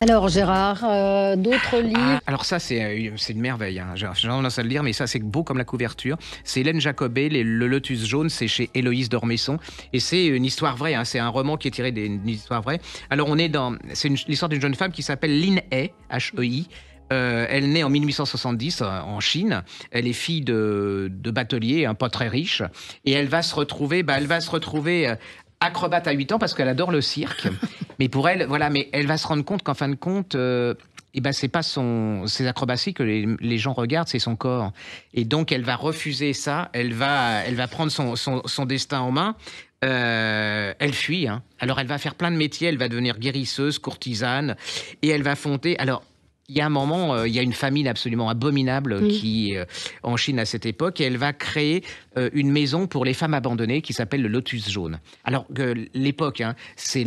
Alors Gérard, d'autres livres? Alors ça, c'est une merveille. Hein. J'ai tendance à le dire, mais ça, c'est beau comme la couverture. C'est Hélène Jacobet, Le Lotus jaune, c'est chez Héloïse d'Ormesson. Et c'est une histoire vraie, hein. C'est un roman qui est tiré d'une histoire vraie. Alors c'est l'histoire d'une jeune femme qui s'appelle Lin He, H-E-I. Elle naît en 1870 en Chine. Elle est fille de batelier, pas très riche. Et elle va se retrouver, acrobate à 8 ans parce qu'elle adore le cirque. Mais pour elle, voilà, mais elle va se rendre compte qu'en fin de compte, c'est pas ses acrobaties que les gens regardent, c'est son corps. Et donc elle va refuser ça. Elle va prendre son destin en main. Elle fuit. Hein. Alors elle va faire plein de métiers. Elle va devenir guérisseuse, courtisane, et elle va fonder. Alors il y a un moment, il y a une famine absolument abominable qui en Chine à cette époque, et elle va créer une maison pour les femmes abandonnées qui s'appelle le Lotus jaune. Alors l'époque, hein, c'est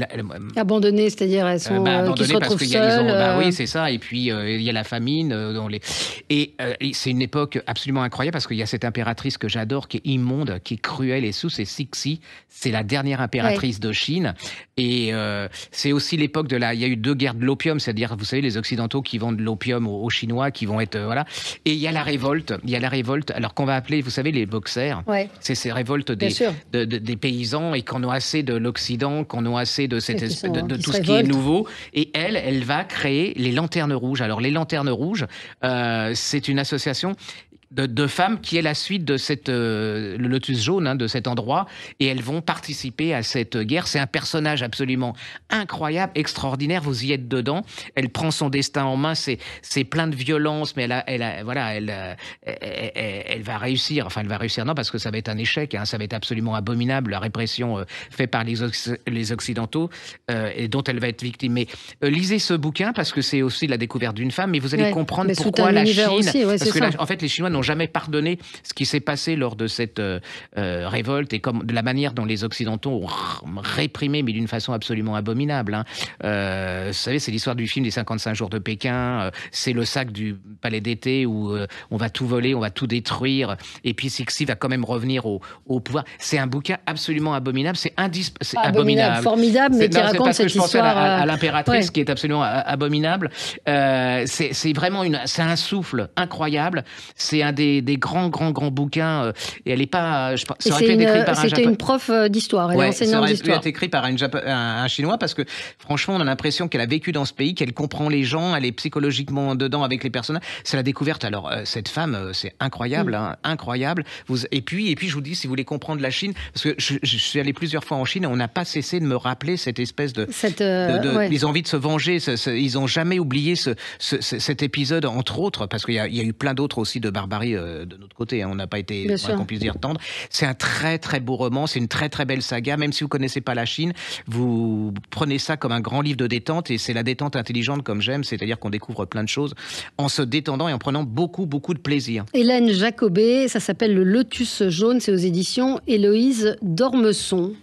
abandonnées, c'est-à-dire elles sont qui se retrouvent seules. Oui, c'est ça. Et puis il y a la famine et c'est une époque absolument incroyable parce qu'il y a cette impératrice que j'adore, qui est immonde, qui est cruelle et c'est Cixi. C'est la dernière impératrice de Chine. Et c'est aussi l'époque il y a eu 2 guerres de l'opium, c'est-à-dire, vous savez, les Occidentaux qui vendent de l'opium aux Chinois, qui vont être voilà. Et il y a la révolte. Alors qu'on va appeler, vous savez, les boxers. Ouais. C'est ces révoltes des paysans et qu'on a assez de l'Occident, qu'on a assez de tout ce qui est nouveau. Et elle va créer les Lanternes Rouges. Alors les Lanternes Rouges, c'est une association de femmes qui est la suite de le Lotus jaune, hein, de cet endroit, et elles vont participer à cette guerre. C'est un personnage absolument incroyable, extraordinaire, vous y êtes dedans. Elle prend son destin en main, c'est plein de violence, mais elle va réussir. Enfin, elle va réussir, non, parce que ça va être un échec, hein, ça va être absolument abominable, la répression faite par les Occidentaux, et dont elle va être victime. Mais lisez ce bouquin, parce que c'est aussi la découverte d'une femme, mais vous allez comprendre pourquoi la Chine... Aussi, parce que en fait, les Chinois n'ont jamais pardonné ce qui s'est passé lors de cette révolte et de la manière dont les Occidentaux ont réprimé, mais d'une façon absolument abominable. Hein. Vous savez, c'est l'histoire du film des 55 jours de Pékin, c'est le sac du palais d'été où on va tout voler, on va tout détruire, et puis Cixi va quand même revenir au pouvoir. C'est un bouquin absolument abominable, c'est abominable. Formidable, mais qui raconte cette histoire... Je pense à l'impératrice qui est absolument abominable. C'est vraiment c'est un souffle incroyable. C'est un des grands bouquins, et elle n'est pas... C'était une prof d'histoire, elle est enseignante d'histoire. Ça aurait pu être écrit par un Chinois, parce que franchement, on a l'impression qu'elle a vécu dans ce pays, qu'elle comprend les gens, elle est psychologiquement dedans avec les personnages. C'est la découverte. Alors, cette femme, c'est incroyable, hein, incroyable. Et puis, je vous dis, si vous voulez comprendre la Chine, parce que je suis allé plusieurs fois en Chine, et on n'a pas cessé de me rappeler cette espèce ils ont envie de se venger, ils n'ont jamais oublié cet épisode, entre autres, parce qu'il y a eu plein d'autres aussi de barbarie de notre côté, hein. On n'a pas été, qu'on puisse dire, tendre. C'est un très très beau roman, c'est une très très belle saga. Même si vous connaissez pas la Chine, vous prenez ça comme un grand livre de détente, et c'est la détente intelligente comme j'aime, c'est-à-dire qu'on découvre plein de choses en se détendant et en prenant beaucoup de plaisir. Hélène Jacobet, ça s'appelle Le Lotus jaune, c'est aux éditions Héloïse d'Ormesson.